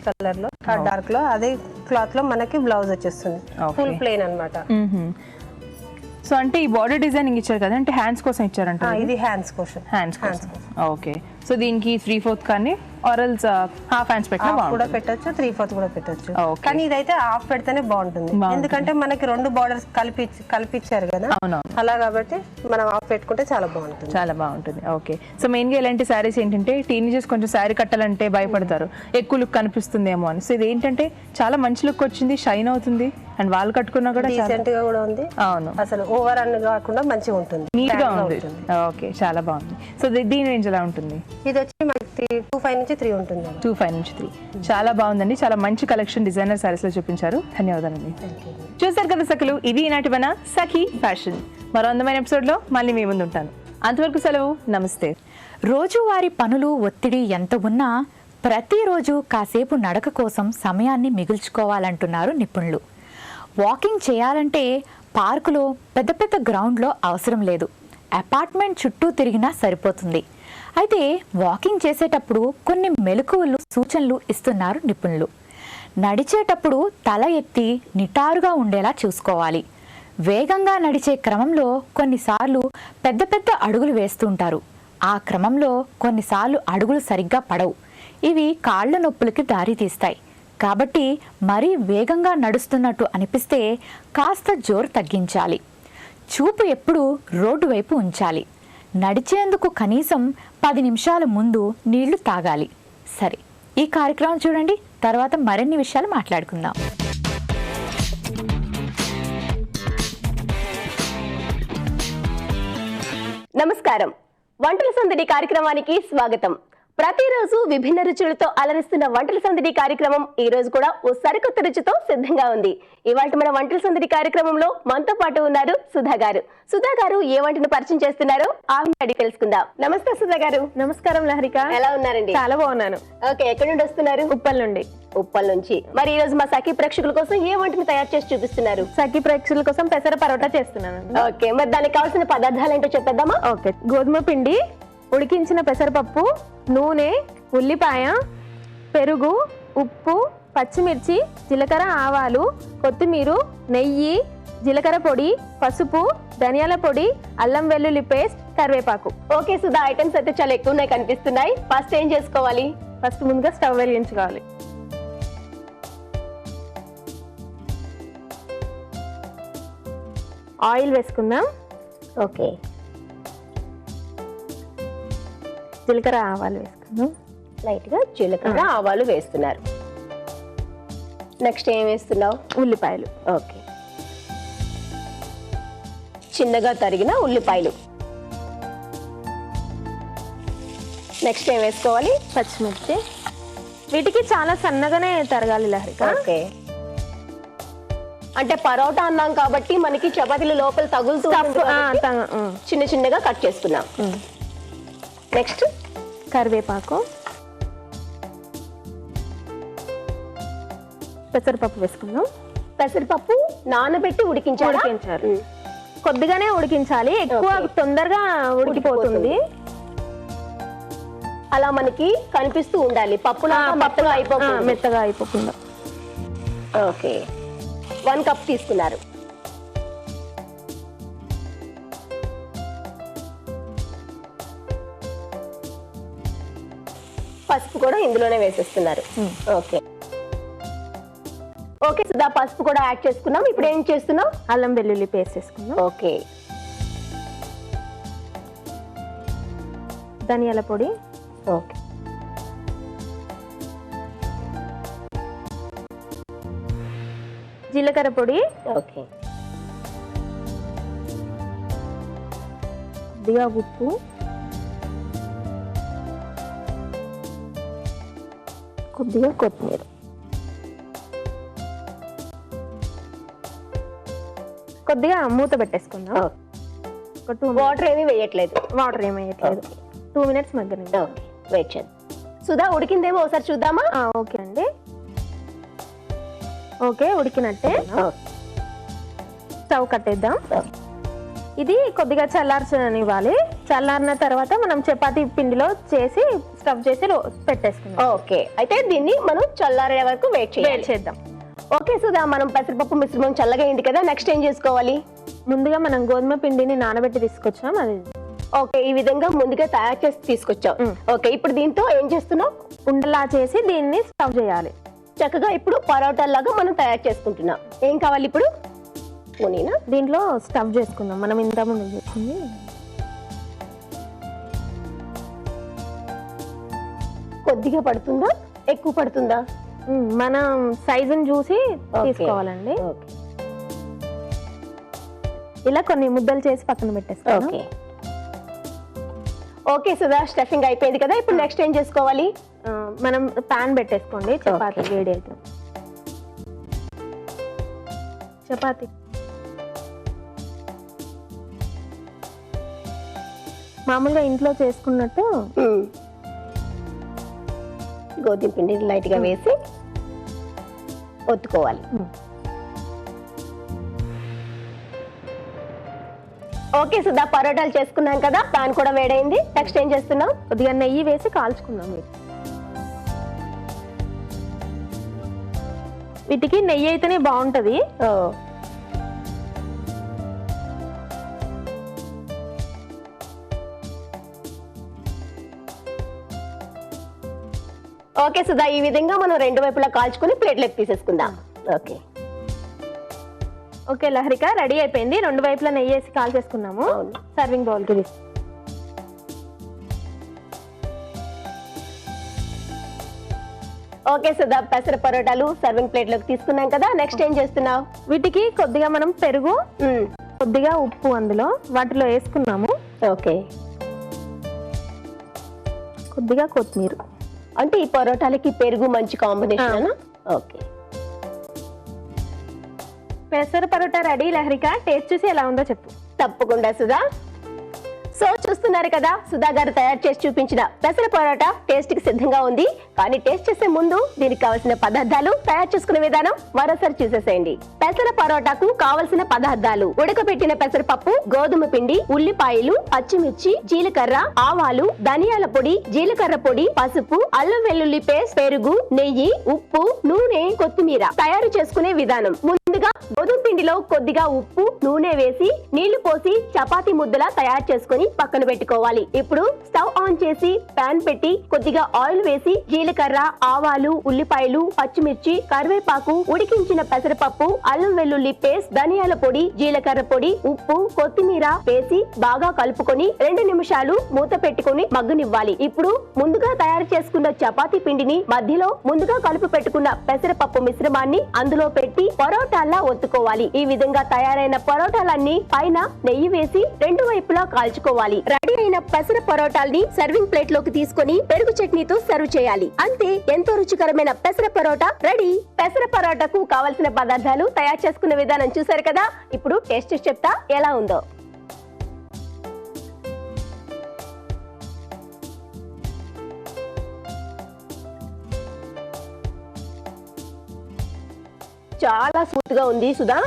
కలర్ లో, డార్క్ లో, అదే క్లాత్ లో మనకి బ్లౌజ్ వచ్చేస్తుంది, ఫుల్ ప్లెయిన్ అన్నమాట. సో అంటే ఈ బార్డర్ డిజైనింగ్ ఇచ్చారు కదా, అంటే హ్యాండ్స్ కోసం ఇచ్చారంట? ఇది హ్యాండ్స్ కోసం. ఓకే, సో దీనికి 3/4 కానీ ఆరల్స్ హాఫ్ హ్యాండ్స్ పెట్టినా కూడా పెట్టొచ్చు, 3/4 కూడా పెట్టొచ్చు. కానీ ఇదైతే హాఫ్ పెడితేనే బాగుంటుంది, ఎందుకంటే మనకి 2 బార్డర్స్ కలిపిచ్చారు కదా, అలా కాబట్టి మనం హాఫ్ పెట్టుకుంటే చాలా బాగుంటుంది, చాలా బాగుంటుంది. ఓకే, సో మెయిన్ గా ఇలాంటి శారీస్ ఏంటంటే టీనేజర్స్ కొంచెం శారీ కట్టాలంటే భయపడతారు, ఎక్కువ లుక్ కనిపిస్తుందేమో అని. సో ఇది ఏంటంటే చాలా మంచి లుక్ వచ్చింది, షైన్ అవుతుంది, అండ్ వాళ్ళు కట్టుకున్నా కూడా డీసెంట్ గా కూడా ఉంది. అవును, అసలు ఓవర్ అన్ కాకుండా మంచిగా ఉంటుంది, నీట్ గా ఉంది. ఓకే, చాలా బాగుంది. సో దీని రేంజ్ ఎలా ఉంటుంది? ఇది వచ్చి మనకి 2.5 నుంచి 3 ఉంటుంది. 2.5 నుంచి 3 చాలా బాగుందండి, చాలా మంచి కలెక్షన్ డిజైనర్ సారీస్ లో చూపించారు. ధన్యవాదాలండి. చూసారు కదా సఖులు, ఇది ఈనాటి మన సఖీ ఫ్యాషన్. మరో అందమైన ఎపిసోడ్ లో మళ్ళీ మీ ముందు ఉంటాను. అంతవరకు సెలవు, నమస్తే. రోజువారీ పనులు ఒత్తిడి ఎంత ఉన్నా ప్రతిరోజు కాసేపు నడక కోసం సమయాన్ని మిగుల్చుకోవాలంటున్నారు నిపుణులు. వాకింగ్ చేయాలంటే పార్కులో పెద్ద పెద్ద గ్రౌండ్లో అవసరం లేదు, అపార్ట్మెంట్ చుట్టూ తిరిగినా సరిపోతుంది. అయితే వాకింగ్ చేసేటప్పుడు కొన్ని మెలకువలు, సూచనలు ఇస్తున్నారు నిపుణులు. నడిచేటప్పుడు తల ఎత్తి నిటారుగా ఉండేలా చూసుకోవాలి. వేగంగా నడిచే క్రమంలో కొన్నిసార్లు పెద్ద పెద్ద అడుగులు వేస్తుంటారు. ఆ క్రమంలో కొన్నిసార్లు అడుగులు సరిగ్గా పడవు. ఇవి కాళ్ల నొప్పులకి దారితీస్తాయి. కాబట్టి మరీ వేగంగా నడుస్తున్నట్టు అనిపిస్తే కాస్త జోరు తగ్గించాలి. చూపు ఎప్పుడూ రోడ్డు వైపు ఉంచాలి. నడిచేందుకు కనీసం 10 నిమిషాల ముందు నీళ్లు తాగాలి. సరే, ఈ కార్యక్రమం చూడండి, తర్వాత మరిన్ని విషయాలు మాట్లాడుకుందాం. నమస్కారం, వంటల సందడి కార్యక్రమానికి స్వాగతం. ప్రతిరోజు విభిన్న రుచులతో అలరిస్తున్న వంటల సందడి కార్యక్రమం ఈ రోజు కూడా ఓ సరికొత్త రుచితో సిద్ధంగా ఉంది. ఇవాళ మన వంటల సందడి కార్యక్రమంలో మనతో పాటు ఉన్నారు సుధా గారు. సుధా గారు ఏ వంటను పరిచయం చేస్తున్నారో ఆమె అడిగి తెలుసుకుందాం. నమస్తే సుధా గారు. నమస్కారం లహరిక, ఎలా ఉన్నారండి? చాలా బాగున్నాను. ఓకే, ఎక్కడి నుండి వస్తున్నారు? ఉప్పల్ నుండి. ఉప్పల్ నుంచి. మరి ఈ రోజు మా సఖీ ప్రేక్షకుల కోసం ఏ వంటను తయారు చేసి చూపిస్తున్నారు? సఖీ ప్రేక్షకుల కోసం పెసర పరోటా చేస్తున్నాను. ఓకే, మరి దానికి కావాల్సిన పదార్థాలు ఏంటో చెప్పేద్దామా? ఓకే, గోధుమ పిండి, ఉడికించిన పెసరపప్పు, నూనె, ఉల్లిపాయ, పెరుగు, ఉప్పు, పచ్చిమిర్చి, జీలకర్ర, ఆవాలు, కొత్తిమీర, నెయ్యి, జీలకర్ర పొడి, పసుపు, ధనియాల పొడి, అల్లం వెల్లుల్లి పేస్ట్, కరివేపాకు. ఓకే సుధా, ఐటమ్స్ అయితే చాలా ఎక్కువ ఉన్నాయి కనిపిస్తున్నాయి. ఫస్ట్ ఏం చేసుకోవాలి? ఫస్ట్ ముందుగా స్టవ్ వెలిగించుకోవాలి. ఆయిల్ వేసుకుందాం. ఓకే, జీలకర్ర, ఆవాలు వేసుకుందాం. లైట్ గా జీలకర్ర, ఆవాలు వేస్తున్నారు. నెక్స్ట్ ఏం వేస్తున్నావు? ఉల్లిపాయలు. ఓకే, చిన్నగా తరిగిన ఉల్లిపాయలు. నెక్స్ట్ ఏం వేసుకోవాలి? పచ్చిమిర్చి. వీటికి చాలా సన్నగానే తరగాలి లహరిక. ఓకే, అంటే పరోటా అన్నాం కాబట్టి మనకి చపాతీలు లోపల తగులుతూ ఉంటుంది కాబట్టి చిన్న చిన్నగా కట్ చేసుకున్నాం. నెక్స్ట్ కరివేపాకు, పెసరపప్పు వేసుకుందాం. పెసరపప్పు నానబెట్టి ఉడికించారు. కొద్దిగానే ఉడికించాలి, ఎక్కువ తొందరగా ఉడికిపోతుంది. అలా మనకి కనిపిస్తూ ఉండాలి, పప్పులా మెత్తగా అయిపోకుండా. ఓకే, 1 కప్ తీసుకున్నారు. పసుపు కూడా ఇందులోనే వేసేస్తున్నారు. ఓకే ఓకే సుధా, పసుపు కూడా యాడ్ చేసుకున్నాం. ఇప్పుడు ఏం చేస్తున్నాం? అల్లం వెల్లుల్లి పేస్ట్ వేసుకున్నాం. ఓకే, ధనియాల పొడి, ఓకే, జీలకర్ర పొడి, ఓకే, కొద్దిగా ఉప్పు, కొద్దిగా కొత్తిమీర, కొద్దిగా మూత పెట్టేసుకుందాం. వాటర్ ఏమీ వేయట్లేదు. వాటర్ ఏమి వేయట్లేదు. 2 minutes మగ్గని. ఓకే, వెయిట్ చేద్దాం. సుధా ఉడికిందేమో ఒకసారి చూద్దామా? ఓకే అండి, ఓకే ఉడికినట్టే. స్టవ్ కట్టేద్దాం. ఇది కొద్దిగా చల్లార్చనివ్వాలి. చల్లారిన తర్వాత మనం చపాతీ పిండిలో చేసి స్టఫ్ చేసి పెట్టేసుకుందాం. ఓకే, అయితే దీన్ని మనం చల్లారే వరకు వెయిట్ చేద్దాం. ఓకే సుధా, మనం పెసరపప్పు మిశ్రమం చల్లగా అయింది కదా, నెక్స్ట్ ఏం చేసుకోవాలి? ముందుగా మనం గోధుమ పిండిని నానబెట్టి తీసుకొచ్చాం. అది ఓకే, ఈ విధంగా ముందుగా తయారు చేసి తీసుకొచ్చాం. ఓకే, ఇప్పుడు దీంతో ఏం చేస్తున్నాం? ఉండలా చేసి దీన్ని స్టఫ్ చేయాలి. చక్కగా ఇప్పుడు పరోటా లాగా మనం తయారు చేసుకుంటున్నాం. ఏం కావాలి ఇప్పుడు? పోనీనా, దీంట్లో స్టఫ్ చేసుకుందాం. మనం ఇంత ముందు చేసుకుంది. కొద్దిగా పడుతుందా, ఎక్కువ పడుతుందా? మనం సైజుని చూసి తీసుకోవాలండి. ఇలా కొన్ని ముద్దలు చేసి పక్కన పెట్టేస్తాం. ఓకే ఓకే సుధా, స్టఫింగ్ అయిపోయింది కదా, ఇప్పుడు నెక్స్ట్ ఏం చేసుకోవాలి? మనం పాన్ పెట్టేసుకోండి. చపాతీ వేడి అయితే చపాతీ మామూలుగా ఇంట్లో చేసుకున్నట్టు గోధుమ పిండి లైట్ గా వేసి ఒత్తుకోవాలి. ఓకే సుధా, పరోటాలు చేసుకున్నాం కదా, పాన్ కూడా వేడైంది. నెక్స్ట్ ఏం చేస్తున్నాం? కొద్దిగా నెయ్యి వేసి కాల్చుకుందాం. వీటికి నెయ్యి అయితేనే బాగుంటది. ఓకే సుధా, ఈ విధంగా మనం 2 వైపులా కాల్చుకుని ప్లేట్లోకి తీసేసుకుందాం. ఓకే ఓకే లహరిక, రెడీ అయిపోయింది. 2 వైపులా నెయ్యి వేసి కాల్ చేసుకున్నాము. సర్వింగ్ బౌల్ కి తీసి ఓకే సుధా, పెసర పరోటాలు సర్వింగ్ ప్లేట్ లోకి తీసుకున్నాం కదా, నెక్స్ట్ ఏం చేస్తున్నావు? వీటికి కొద్దిగా మనం పెరుగు, కొద్దిగా ఉప్పు అందులో వాటిలో వేసుకున్నాము. ఓకే, కొద్దిగా కొత్తిమీర. అంటే ఈ పరోటాలకి పెరుగు మంచి కాంబినేషన్. ఓకే, పెసర పరోటా రెడీ. లహరిక, టేస్ట్ చూసి ఎలా ఉందో చెప్పు. తప్పకుండా సుధా. సో చూస్తున్నారు కదా, సుధా గారు తయారు చేసి చూపించిన పెసర పరోటా టేస్ట్ కి సిద్ధంగా ఉంది. కానీ టేస్ట్ చేసే ముందు దీనికి కావాల్సిన పదార్థాలు, తయారు చేసుకునే విధానం మరోసారి చూసేసేయండి. పెసర పరోటాకు కావలసిన పదార్థాలు: ఉడకబెట్టిన పెసరపప్పు, గోధుమ పిండి, ఉల్లిపాయలు, పచ్చిమిర్చి, జీలకర్ర, ఆవాలు, ధనియాల పొడి, జీలకర్ర పొడి, పసుపు, అల్లం వెల్లుల్లి పేస్ట్, పెరుగు, నెయ్యి, ఉప్పు, నూనె, కొత్తిమీర. తయారు చేసుకునే విధానం: ముందుగా గోధుమ పిండిలో కొద్దిగా ఉప్పు, నూనె వేసి నీళ్లు పోసి చపాతీ ముద్దలా తయారు చేసుకుని పక్కన పెట్టుకోవాలి. ఇప్పుడు స్టవ్ ఆన్ చేసి పాన్ పెట్టి కొద్దిగా ఆయిల్ వేసి జీలకర్ర, ఆవాలు, ఉల్లిపాయలు, పచ్చిమిర్చి, కరివేపాకు, ఉడికించిన పెసరపప్పు, అల్లం వెల్లుల్లి పేస్ట్, ధనియాల పొడి, జీలకర్ర పొడి, ఉప్పు, కొత్తిమీర వేసి బాగా కలుపుకొని 2 నిమిషాలు మూత పెట్టుకుని మగ్గనివ్వాలి. ఇప్పుడు ముందుగా తయారు చేసుకున్న చపాతీ పిండిని మధ్యలో ముందుగా కలుపు పెట్టుకున్న పెసరపప్పు మిశ్రమాన్ని అందులో పెట్టి పరోటా పరోటాల్లా ఒత్తుకోవాలి. ఈ విధంగా తయారైన పరోటాలన్నీ పైన నెయ్యి వేసి 2 వైపులా కాల్చుకోవాలి. రెడీ అయిన పెసర పరోటాల్ని సర్వింగ్ ప్లేట్ లోకి తీసుకొని పెరుగు చట్నీతో సర్వ్ చేయాలి. అంతే, ఎంతో రుచికరమైన పెసర పరోటా రెడీ. పెసర పరోటాకు కావలసిన పదార్థాలు, తయారు చేసుకునే విధానం చూసారు కదా. ఇప్పుడు టేస్ట్ చెప్తా ఎలా ఉందో. చాలా స్మూత్ గా ఉంది సుధా.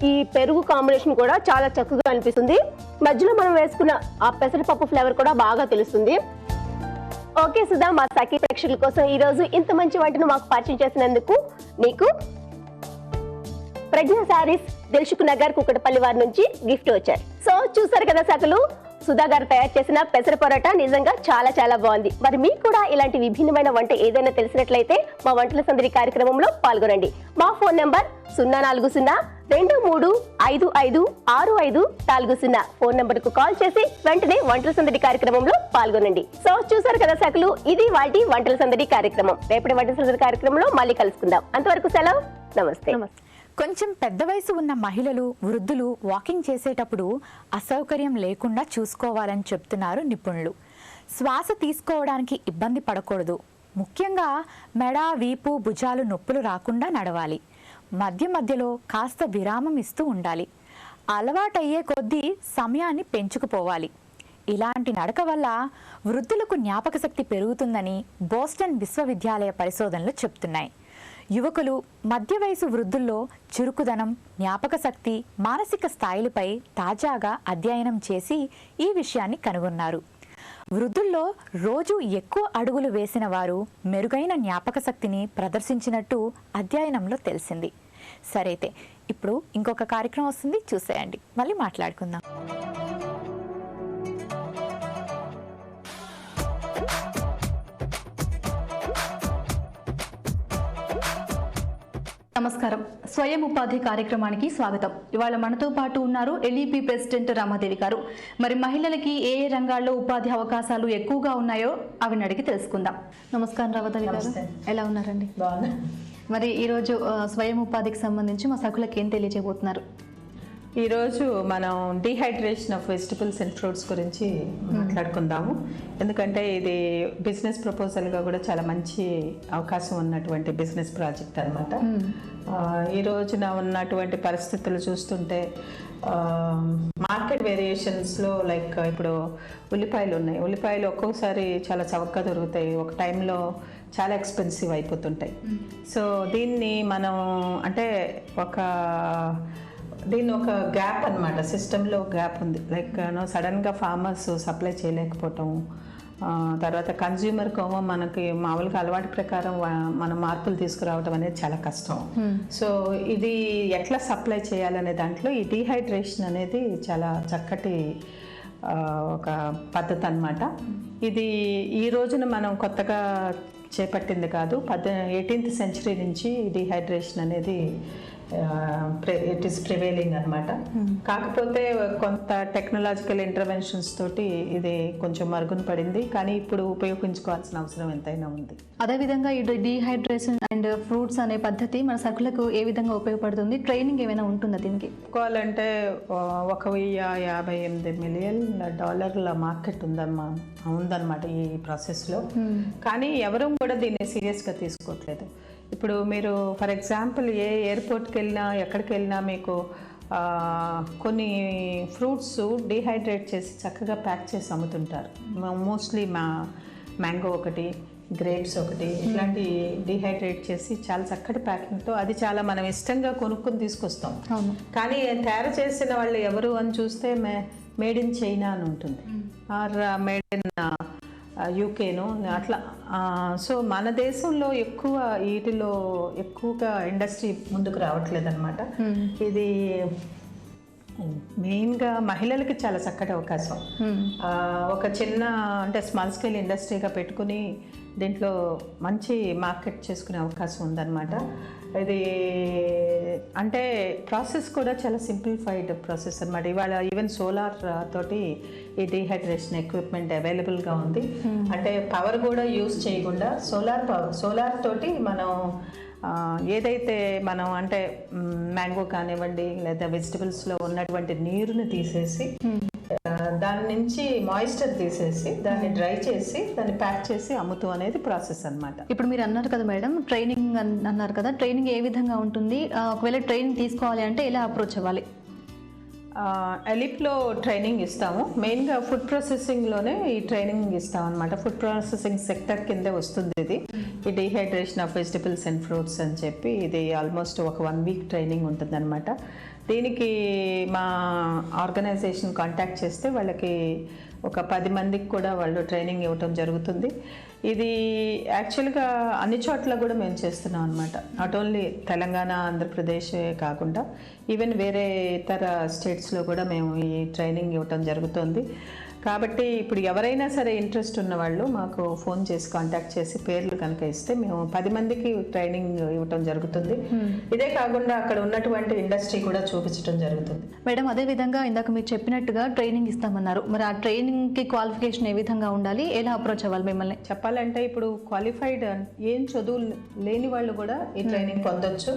ఈ పెరుగు కాంబినేషన్ కూడా చాలా చక్కగా అనిపిస్తుంది. మధ్యలో మనం వేసుకున్న ఆ పెసరపప్పు ఫ్లేవర్ కూడా బాగా తెలుస్తుంది. ఓకే సుధా, మా సఖీ ప్రేక్షకుల కోసం ఈ రోజు ఇంత మంచి వంటను మాకు పరిచయం చేసినందుకు నీకు ప్రజ్ఞ శారీస్, దిల్సుఖ్ నగర్, కుక్కటపల్లి వారి నుంచి గిఫ్ట్ వచ్చారు. సో చూసారు కదా సకలు, సుధా గారు తయారు చేసిన పెసర పరోటా నిజంగా చాలా చాలా బాగుంది. మరి మీకు కూడా ఇలాంటి విభిన్నమైన వంట ఏదైనా తెలిసినట్లయితే మా వంటల సందడి కార్యక్రమంలో పాల్గొనండి. మా ఫోన్ నెంబర్ 040-2355-6540 ఫోన్ నెంబర్ కు కాల్ చేసి వెంటనే వంటల సందడి కార్యక్రమంలో పాల్గొనండి. సో చూసారు కదా సకలు, ఇది వాటి వంటల సందడి కార్యక్రమం. రేపటి వంటల సందడి కార్యక్రమంలో మళ్ళీ కలుసుకుందాం. అంతవరకు సెలవు, నమస్తే. కొంచెం పెద్ద వయసు ఉన్న మహిళలు, వృద్ధులు వాకింగ్ చేసేటప్పుడు అసౌకర్యం లేకుండా చూసుకోవాలని చెప్తున్నారు నిపుణులు. శ్వాస తీసుకోవడానికి ఇబ్బంది పడకూడదు. ముఖ్యంగా మెడ, వీపు, భుజాలు నొప్పులు రాకుండా నడవాలి. మధ్య మధ్యలో కాస్త విరామం ఇస్తూ ఉండాలి. అలవాటయ్యే కొద్దీ సమయాన్ని పెంచుకుపోవాలి. ఇలాంటి నడక వల్ల వృద్ధులకు జ్ఞాపక శక్తి పెరుగుతుందని బోస్టన్ విశ్వవిద్యాలయ పరిశోధనలు చెప్తున్నాయి. యువకులు, మధ్య వయసు వృద్ధుల్లో చురుకుదనం, జ్ఞాపక శక్తి, మానసిక స్థాయిలపై తాజాగా అధ్యయనం చేసి ఈ విషయాన్ని కనుగొన్నారు. వృద్ధుల్లో రోజు ఎక్కువ అడుగులు వేసిన వారు మెరుగైన జ్ఞాపక శక్తిని ప్రదర్శించినట్టు అధ్యయనంలో తెలిసింది. సరైతే ఇప్పుడు ఇంకొక కార్యక్రమం వస్తుంది, చూసేయండి. మళ్ళీ మాట్లాడుకుందాం. నమస్కారం. స్వయం ఉపాధి కార్యక్రమానికి స్వాగతం. ఇవాళ మనతో పాటు ఉన్నారు ఎల్ఈపి ప్రెసిడెంట్ రామాదేవి గారు. మరి మహిళలకి ఏ ఏ రంగాల్లో ఉపాధి అవకాశాలు ఎక్కువగా ఉన్నాయో అవిని అడిగి తెలుసుకుందాం. నమస్కారం రామాదేవి గారు, ఎలా ఉన్నారండి? బాగున్నా. మరి ఈరోజు స్వయం ఉపాధికి సంబంధించి మా సఖులకు ఏం తెలియజేయబోతున్నారు? ఈరోజు మనం dehydration of vegetables and fruits గురించి మాట్లాడుకుందాము. ఎందుకంటే ఇది బిజినెస్ ప్రపోజల్గా కూడా చాలా మంచి అవకాశం ఉన్నటువంటి బిజినెస్ ప్రాజెక్ట్ అనమాట. ఈ రోజున ఉన్నటువంటి పరిస్థితులు చూస్తుంటే మార్కెట్ వేరియేషన్స్లో లైక్ ఇప్పుడు ఉల్లిపాయలు ఉన్నాయి. ఉల్లిపాయలు ఒక్కోసారి చాలా చవకగా దొరుకుతాయి, ఒక టైంలో చాలా ఎక్స్పెన్సివ్ అయిపోతుంటాయి. సో దీన్ని మనం అంటే దీన్ని ఒక గ్యాప్ అనమాట, సిస్టంలో గ్యాప్ ఉంది. లైక్ సడన్గా ఫార్మర్స్ సప్లై చేయలేకపోవటం, తర్వాత కన్జ్యూమర్ కోమో మనకి మామూలుగా అలవాటు ప్రకారం మనం మార్పులు తీసుకురావడం అనేది చాలా కష్టం. సో ఇది ఎట్లా సప్లై చేయాలనే దాంట్లో ఈ డీహైడ్రేషన్ అనేది చాలా చక్కటి ఒక పద్ధతి అన్నమాట. ఇది ఈ రోజున మనం కొత్తగా చేపట్టింది కాదు, 18th సెంచరీ నుంచి డీహైడ్రేషన్ అనేది ఇట్ ఈస్ ప్రివేలింగ్ అనమాట. కాకపోతే కొంత టెక్నాలజికల్ ఇంటర్వెన్షన్స్ తోటి ఇది కొంచెం మరుగున పడింది, కానీ ఇప్పుడు ఉపయోగించుకోవాల్సిన అవసరం ఎంతైనా ఉంది. అదేవిధంగా ఈ డీహైడ్రేషన్ అండ్ ఫ్రూట్స్ అనే పద్ధతి మన సఖులకు ఏ విధంగా ఉపయోగపడుతుంది? ట్రైనింగ్ ఏమైనా ఉంటుందా దీనికి? చెప్పుకోవాలంటే $158 మిలియన్ మార్కెట్ ఉందన్నమాట ఈ ప్రాసెస్లో. కానీ ఎవరూ కూడా దీన్ని సీరియస్గా తీసుకోవట్లేదు. ఇప్పుడు మీరు ఫర్ ఎగ్జాంపుల్ ఏ ఎయిర్పోర్ట్కి వెళ్ళినా ఎక్కడికి వెళ్ళినా మీకు కొన్ని ఫ్రూట్స్ డీహైడ్రేట్ చేసి చక్కగా ప్యాక్ చేసి అమ్ముతుంటారు. మోస్ట్లీ మ్యాంగో ఒకటి, గ్రేప్స్ ఒకటి, ఇట్లాంటి డీహైడ్రేట్ చేసి చాలా చక్కటి ప్యాకింగ్తో అది చాలా మనం ఇష్టంగా కొనుక్కొని తీసుకొస్తాం. కానీ తయారు చేసిన వాళ్ళు ఎవరు అని చూస్తే మేడ్ ఇన్ చైనా అని ఉంటుంది, ఆర్ మేడ్ ఇన్ యూకేను అట్లా. సో మన దేశంలో వీటిలో ఎక్కువగా ఇండస్ట్రీ ముందుకు రావట్లేదు అనమాట. ఇది మెయిన్గా మహిళలకి చాలా చక్కటి అవకాశం. ఒక చిన్న అంటే స్మాల్ స్కేల్ ఇండస్ట్రీగా పెట్టుకుని దీంట్లో మంచి మార్కెట్ చేసుకునే అవకాశం ఉందన్నమాట. ఇది అంటే ప్రాసెస్ కూడా చాలా సింప్లిఫైడ్ ప్రాసెస్ అనమాట. ఇవాళ ఈవెన్ సోలార్ తోటి ఈ డీహైడ్రేషన్ ఎక్విప్మెంట్ అవైలబుల్గా ఉంది. అంటే పవర్ కూడా యూజ్ చేయకుండా సోలార్ తోటి మనం ఏదైతే మనం అంటే మ్యాంగో కానివ్వండి లేదా వెజిటబుల్స్లో ఉన్నటువంటి నీరుని తీసేసి దాని నుంచి మాయిశ్చర్ తీసేసి దాన్ని డ్రై చేసి దాన్ని ప్యాక్ చేసి అమ్ముతూ అనేది ప్రాసెస్ అన్నమాట. ఇప్పుడు మీరు అన్నారు కదా మేడం, ట్రైనింగ్ అన్నారు కదా, ట్రైనింగ్ ఏ విధంగా ఉంటుంది? ఒకవేళ ట్రైనింగ్ తీసుకోవాలి అంటే ఎలా అప్రోచ్ అవ్వాలి? ఎలిప్లో ట్రైనింగ్ ఇస్తాము. మెయిన్గా ఫుడ్ ప్రాసెసింగ్లోనే ఈ ట్రైనింగ్ ఇస్తాం అనమాట. ఫుడ్ ప్రాసెసింగ్ సెక్టర్ కిందే వస్తుంది ఇది. ఈ dehydration of vegetables and fruits అని చెప్పి ఇది ఆల్మోస్ట్ ఒక 1 వీక్ ట్రైనింగ్ ఉంటుందన్నమాట. దీనికి మా ఆర్గనైజేషన్ కాంటాక్ట్ చేస్తే వాళ్ళకి ఒక 10 మందికి కూడా వాళ్ళు ట్రైనింగ్ ఇవ్వటం జరుగుతుంది. ఇది యాక్చువల్గా అన్ని చోట్ల కూడా మేము చేస్తున్నాం అనమాట. నాట్ ఓన్లీ తెలంగాణ, ఆంధ్రప్రదేశే కాకుండా ఈవెన్ వేరే ఇతర స్టేట్స్లో కూడా మేము ఈ ట్రైనింగ్ ఇవ్వటం జరుగుతుంది. కాబట్టి ఇప్పుడు ఎవరైనా సరే ఇంట్రెస్ట్ ఉన్న వాళ్ళు మాకు ఫోన్ చేసి కాంటాక్ట్ చేసి పేర్లు కనుక ఇస్తే మేము 10 మందికి ట్రైనింగ్ ఇవ్వటం జరుగుతుంది. ఇదే కాకుండా అక్కడ ఉన్నటువంటి ఇండస్ట్రీ కూడా చూపించడం జరుగుతుంది. మేడం, అదే విధంగా ఇందాక మీరు చెప్పినట్టుగా ట్రైనింగ్ ఇస్తామన్నారు. మరి ఆ ట్రైనింగ్కి క్వాలిఫికేషన్ ఏ విధంగా ఉండాలి? ఎలా అప్రోచ్ అవ్వాలి మిమ్మల్ని? చెప్పాలంటే ఇప్పుడు క్వాలిఫైడ్ ఏం చదువు లేని వాళ్ళు కూడా ఈ ట్రైనింగ్ పొందొచ్చు.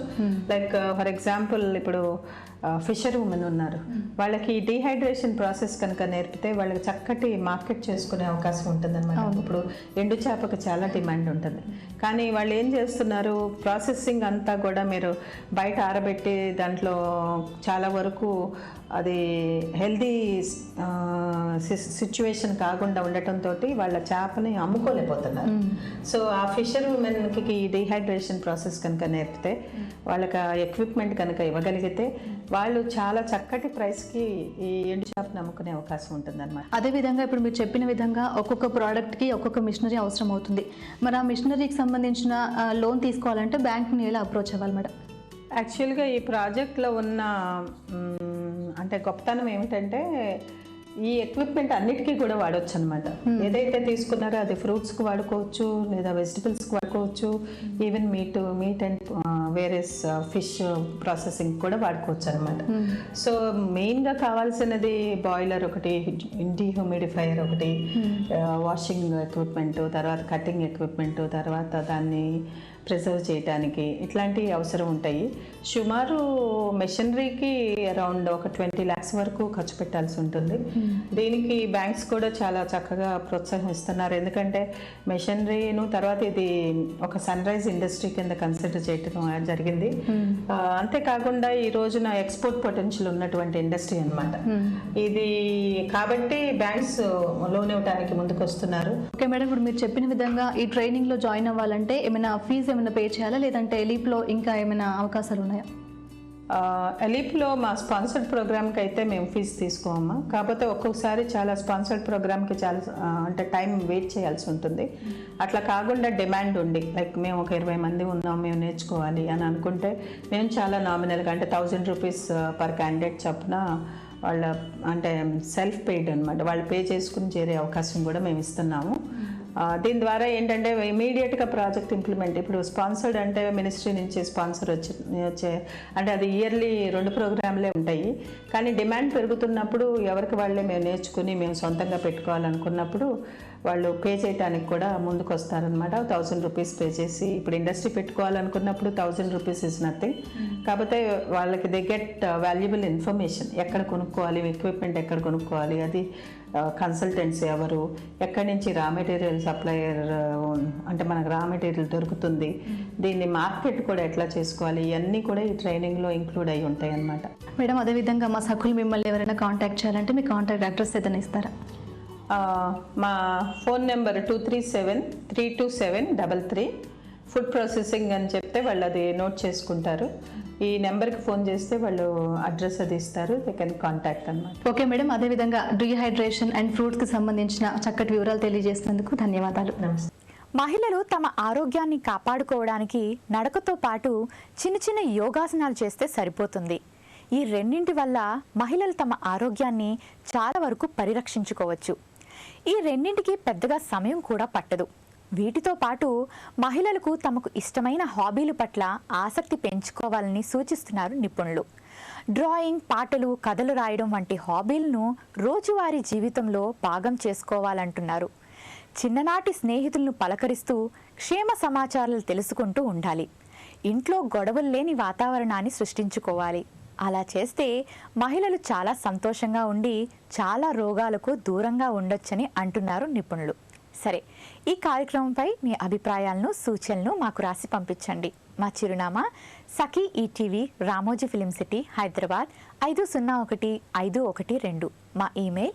లైక్ ఫర్ ఎగ్జాంపుల్ ఇప్పుడు ఫిషర్ ఉమెన్ ఉన్నారు, వాళ్ళకి డీహైడ్రేషన్ ప్రాసెస్ కనుక నేర్పితే వాళ్ళకి చక్కటి మార్కెట్ చేసుకునే అవకాశం ఉంటుంది అనమాట. ఇప్పుడు ఎండు చేపకు చాలా డిమాండ్ ఉంటుంది, కానీ వాళ్ళు ఏం చేస్తున్నారు, ప్రాసెసింగ్ అంతా కూడా మీరు బయట ఆరబెట్టి దాంట్లో చాలా వరకు అది హెల్దీ సిచ్యువేషన్ కాకుండా ఉండటంతో వాళ్ళ చేపని అమ్ముకోలేకపోతున్నారు. సో ఆ ఫిషర్ ఉమెన్కి ఈ డీహైడ్రేషన్ ప్రాసెస్ కనుక నేర్పితే వాళ్ళకి ఆ ఎక్విప్మెంట్ కనుక ఇవ్వగలిగితే వాళ్ళు చాలా చక్కటి ప్రైస్కి ఈ ఎండు చేపను అమ్ముకునే అవకాశం ఉంటుంది అనమాట. అదేవిధంగా ఇప్పుడు మీరు చెప్పిన విధంగా ఒక్కొక్క ప్రోడక్ట్కి ఒక్కొక్క మిషనరీ అవసరం అవుతుంది. మరి ఆ మిషనరీకి సంబంధించిన లోన్ తీసుకోవాలంటే బ్యాంక్ని ఎలా అప్రోచ్ అవ్వాలి మేడం? యాక్చువల్గా ఈ ప్రాజెక్ట్లో ఉన్న అంటే గొప్పతనం ఏమిటంటే ఈ ఎక్విప్మెంట్ అన్నిటికీ కూడా వాడవచ్చు అనమాట. ఏదైతే తీసుకున్నారో అది ఫ్రూట్స్కి వాడుకోవచ్చు, లేదా వెజిటబుల్స్కి వాడుకోవచ్చు, even meet and whereas fish processing కూడా వాడుకోవచ్చు అనమాట. సో మెయిన్గా కావాల్సినది బాయిలర్ ఒకటి, డీహ్యూమిడిఫైయర్ ఒకటి, వాషింగ్ ఎక్విప్మెంట్, తర్వాత కటింగ్ ఎక్విప్మెంట్, తర్వాత దాన్ని ప్రిజర్వ్ చేయడానికి ఇట్లాంటివి అవసరం ఉంటాయి. సుమారు మెషినరీకి అరౌండ్ ఒక 20 lakhs వరకు ఖర్చు పెట్టాల్సి ఉంటుంది. దీనికి బ్యాంక్స్ కూడా చాలా చక్కగా ప్రోత్సహిస్తున్నారు. ఎందుకంటే మెషినరీను తర్వాత ఇది ఒక సన్ రైజ్ ఇండస్ట్రీ కింద కన్సిడర్ చేయడం జరిగింది. అంతేకాకుండా ఈ రోజున ఎక్స్పోర్ట్ పొటెన్షియల్ ఉన్నటువంటి ఇండస్ట్రీ అనమాట ఇది. కాబట్టి బ్యాంక్స్ లోన్ ఇవ్వడానికి ముందుకు వస్తున్నారు. ఓకే మేడం, ఇప్పుడు మీరు చెప్పిన విధంగా ఈ ట్రైనింగ్లో జాయిన్ అవ్వాలంటే ఏమైనా ఫీజు ఏమైనా పే చేయాలా, లేదంటే ఎలీప్లో ఇంకా ఏమైనా అవకాశాలు ఉన్నాయా? ఎలీప్లో మా స్పాన్సర్డ్ ప్రోగ్రామ్కి అయితే మేము ఫీజు తీసుకోమమ్మా. కాకపోతే ఒక్కొక్కసారి చాలా స్పాన్సర్డ్ ప్రోగ్రామ్కి చాలా అంటే టైం వెయిట్ చేయాల్సి ఉంటుంది. అట్లా కాకుండా డిమాండ్ ఉండి లైక్ మేము ఒక 20 మంది ఉన్నాం, మేము నేర్చుకోవాలి అని అనుకుంటే మేము చాలా నామినల్గా అంటే 1000 rupees పర్ క్యాండిడేట్ చొప్పున వాళ్ళ అంటే సెల్ఫ్ పెయిడ్ అనమాట, వాళ్ళు పే చేసుకుని చేరే అవకాశం కూడా మేము ఇస్తున్నాము. దీని ద్వారా ఏంటంటే ఇమీడియట్గా ప్రాజెక్ట్ ఇంప్లిమెంట్. ఇప్పుడు స్పాన్సర్డ్ అంటే మినిస్ట్రీ నుంచి స్పాన్సర్ వచ్చే అంటే అది ఇయర్లీ 2 ప్రోగ్రాంలే ఉంటాయి. కానీ డిమాండ్ పెరుగుతున్నప్పుడు ఎవరికి వాళ్ళే మేము నేర్చుకుని మేము సొంతంగా పెట్టుకోవాలనుకున్నప్పుడు వాళ్ళు పే చేయడానికి కూడా ముందుకు వస్తారనమాట. 1000 rupees పే చేసి ఇప్పుడు ఇండస్ట్రీ పెట్టుకోవాలనుకున్నప్పుడు 1000 rupees ఇస్ నథింగ్. కాకపోతే వాళ్ళకి దే గెట్ వాల్యుబుల్ ఇన్ఫర్మేషన్, ఎక్కడ కొనుక్కోవాలి, ఎక్విప్మెంట్ ఎక్కడ కొనుక్కోవాలి, అది కన్సల్టెంట్స్ ఎవరు, ఎక్కడి నుంచి రా మెటీరియల్ సప్లయర్ అంటే మనకు రా మెటీరియల్ దొరుకుతుంది, దీన్ని మార్కెట్ కూడా ఎట్లా చేసుకోవాలి, ఇవన్నీ కూడా ఈ ట్రైనింగ్లో ఇంక్లూడ్ అయి ఉంటాయి అన్నమాట. మేడం, అదేవిధంగా మా సఖులు మిమ్మల్ని ఎవరైనా కాంటాక్ట్ చేయాలంటే మీ కాంటాక్ట్ అడ్రస్ ఏదైనా ఇస్తారా? మా ఫోన్ నెంబర్ 237-327-33. ఫుడ్ ప్రాసెసింగ్ అని చెప్తే వాళ్ళు అది నోట్ చేసుకుంటారు. ఈ నెంబర్కి ఫోన్ చేస్తే వాళ్ళు అడ్రస్ అది ఇస్తారు, దే కెన్ కాంటాక్ట్ అన్నమాట. ఓకే మేడం, అదేవిధంగా డీహైడ్రేషన్ అండ్ ఫ్రూట్స్కి సంబంధించిన చక్కటి వివరాలు తెలియజేసినందుకు ధన్యవాదాలు. నమస్తే. మహిళలు తమ ఆరోగ్యాన్ని కాపాడుకోవడానికి నడకతో పాటు చిన్న చిన్న యోగాసనాలు చేస్తే సరిపోతుంది. ఈ రెండింటి వల్ల మహిళలు తమ ఆరోగ్యాన్ని చాలా వరకు పరిరక్షించుకోవచ్చు. ఈ రెండింటికి పెద్దగా సమయం కూడా పట్టదు. వీటితో పాటు మహిళలకు తమకు ఇష్టమైన హాబీల పట్ల ఆసక్తి పెంచుకోవాలని సూచిస్తున్నారు నిపుణులు. డ్రాయింగ్, పాటలు, కథలు రాయడం వంటి హాబీలను రోజువారీ జీవితంలో భాగం చేసుకోవాలంటున్నారు. చిన్ననాటి స్నేహితులను పలకరిస్తూ క్షేమ సమాచారాలు తెలుసుకుంటూ ఉండాలి. ఇంట్లో గొడవలు లేని వాతావరణాన్ని సృష్టించుకోవాలి. అలా చేస్తే మహిళలు చాలా సంతోషంగా ఉండి చాలా రోగాలకు దూరంగా ఉండొచ్చని అంటున్నారు నిపుణులు. సరే, ఈ కార్యక్రమంపై మీ అభిప్రాయాలను, సూచనలను మాకు రాసి పంపించండి. మా చిరునామా సఖీ ఈటీవీ, రామోజీ ఫిలిం సిటీ, హైదరాబాద్ 501512. మా ఈమెయిల్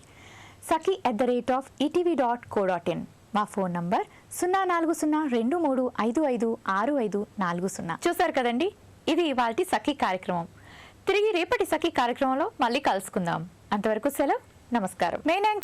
saki@etv.co.in. మా ఫోన్ నంబర్ 0402355640. చూసారు కదండి, ఇది ఇవాల్టి సఖీ కార్యక్రమం. తిరిగి రేపటి సఖీ కార్యక్రమంలో మళ్ళీ కలుసుకుందాం. అంతవరకు సెలవు, నమస్కారం.